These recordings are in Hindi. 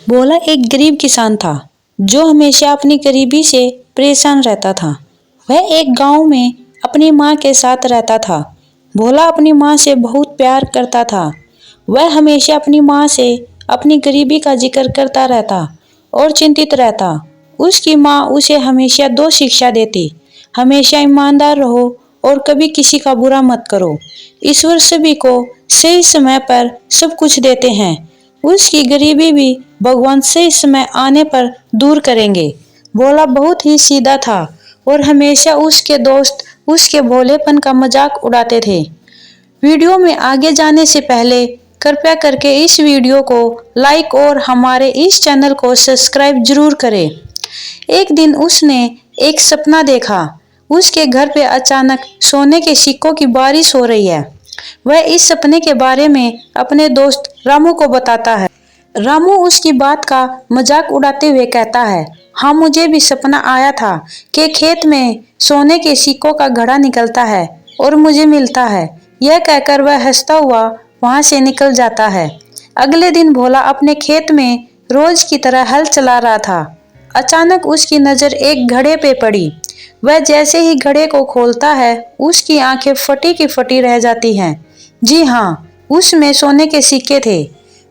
भोला एक गरीब किसान था जो हमेशा अपनी गरीबी से परेशान रहता था। वह एक गांव में अपनी माँ के साथ रहता था। भोला अपनी माँ से बहुत प्यार करता था। वह हमेशा अपनी माँ से अपनी गरीबी का जिक्र करता रहता और चिंतित रहता। उसकी माँ उसे हमेशा दो शिक्षा देती, हमेशा ईमानदार रहो और कभी किसी का बुरा मत करो। ईश्वर सभी को सही समय पर सब कुछ देते हैं। उसकी गरीबी भी भगवान सही समय आने पर दूर करेंगे। भोला बहुत ही सीधा था और हमेशा उसके दोस्त उसके भोलेपन का मजाक उड़ाते थे। वीडियो में आगे जाने से पहले कृपया करके इस वीडियो को लाइक और हमारे इस चैनल को सब्सक्राइब जरूर करें। एक दिन उसने एक सपना देखा। उसके घर पे अचानक सोने के सिक्कों की बारिश हो रही है। वह इस सपने के बारे में अपने दोस्त रामू को बताता है। रामू उसकी बात का मजाक उड़ाते हुए कहता है, हाँ मुझे भी सपना आया था कि खेत में सोने के सिक्कों का घड़ा निकलता है और मुझे मिलता है। यह कहकर वह हंसता हुआ वहां से निकल जाता है। अगले दिन भोला अपने खेत में रोज की तरह हल चला रहा था। अचानक उसकी नजर एक घड़े पे पड़ी। वह जैसे ही घड़े को खोलता है उसकी आंखें फटी की फटी रह जाती हैं। जी हाँ, उसमें सोने के सिक्के थे।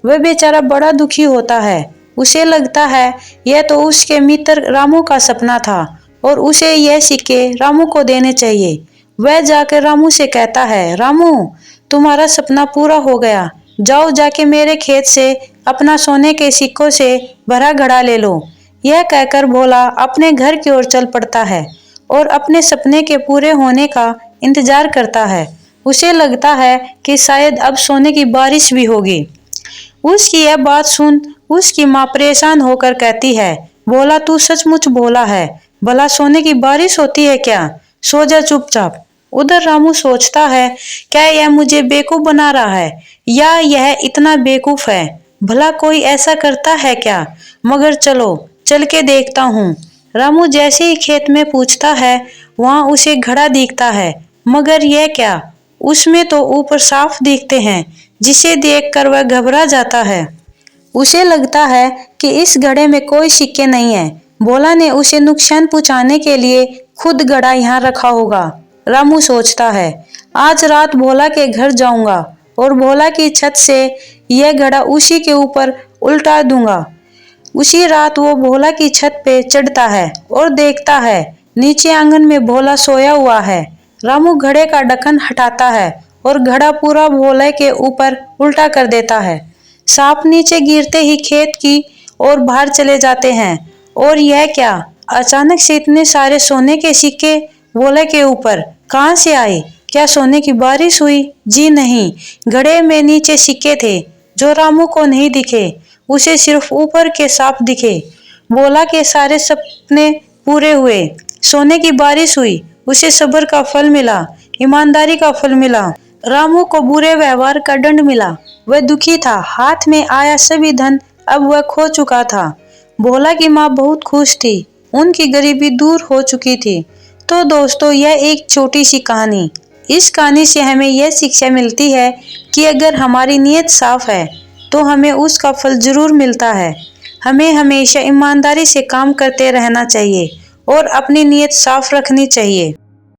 वह बेचारा बड़ा दुखी होता है। उसे लगता है यह तो उसके मित्र रामू का सपना था और उसे यह सिक्के रामू को देने चाहिए। वह जाकर रामू से कहता है, रामू तुम्हारा सपना पूरा हो गया। जाओ जाके मेरे खेत से अपना सोने के सिक्कों से भरा घड़ा ले लो। यह कहकर भोला अपने घर की ओर चल पड़ता है और अपने सपने के पूरे होने का इंतजार करता है। उसे लगता है कि शायद अब सोने की बारिश भी होगी। उसकी यह बात सुन उसकी माँ परेशान होकर कहती है, भोला तू सचमुच भोला है। भला सोने की बारिश होती है क्या? सो जा चुपचाप। उधर रामू सोचता है, क्या यह मुझे बेवकूफ बना रहा है या यह इतना बेवकूफ है? भला कोई ऐसा करता है क्या? मगर चलो चल के देखता हूँ। रामू जैसे ही खेत में पूछता है वहां उसे घड़ा दिखता है। मगर यह क्या? उसमें तो ऊपर साफ दिखते हैं, जिसे देखकर वह घबरा जाता है। उसे लगता है कि इस घड़े में कोई सिक्के नहीं है। भोला ने उसे नुकसान पहुंचाने के लिए खुद घड़ा यहाँ रखा होगा। रामू सोचता है, आज रात भोला के घर जाऊंगा और भोला की छत से यह घड़ा उसी के ऊपर उल्टा दूंगा। उसी रात वो भोला की छत पे चढ़ता है और देखता है नीचे आंगन में भोला सोया हुआ है। रामू घड़े का ढक्कन हटाता है और घड़ा पूरा भोले के ऊपर उल्टा कर देता है। सांप नीचे गिरते ही खेत की ओर बाहर चले जाते हैं। और यह क्या? अचानक से इतने सारे सोने के सिक्के भोले के ऊपर कहां से आए? क्या सोने की बारिश हुई? जी नहीं, घड़े में नीचे सिक्के थे जो रामू को नहीं दिखे। उसे सिर्फ ऊपर के सांप दिखे। भोला के सारे सपने पूरे हुए। सोने की बारिश हुई। उसे सब्र का फल मिला, ईमानदारी का फल मिला। रामू को बुरे व्यवहार का दंड मिला। वह दुखी था। हाथ में आया सभी धन अब वह खो चुका था। भोला की माँ बहुत खुश थी। उनकी गरीबी दूर हो चुकी थी। तो दोस्तों, यह एक छोटी सी कहानी। इस कहानी से हमें यह शिक्षा मिलती है कि अगर हमारी नीयत साफ है तो हमें उसका फल जरूर मिलता है। हमें हमेशा ईमानदारी से काम करते रहना चाहिए और अपनी नीयत साफ रखनी चाहिए।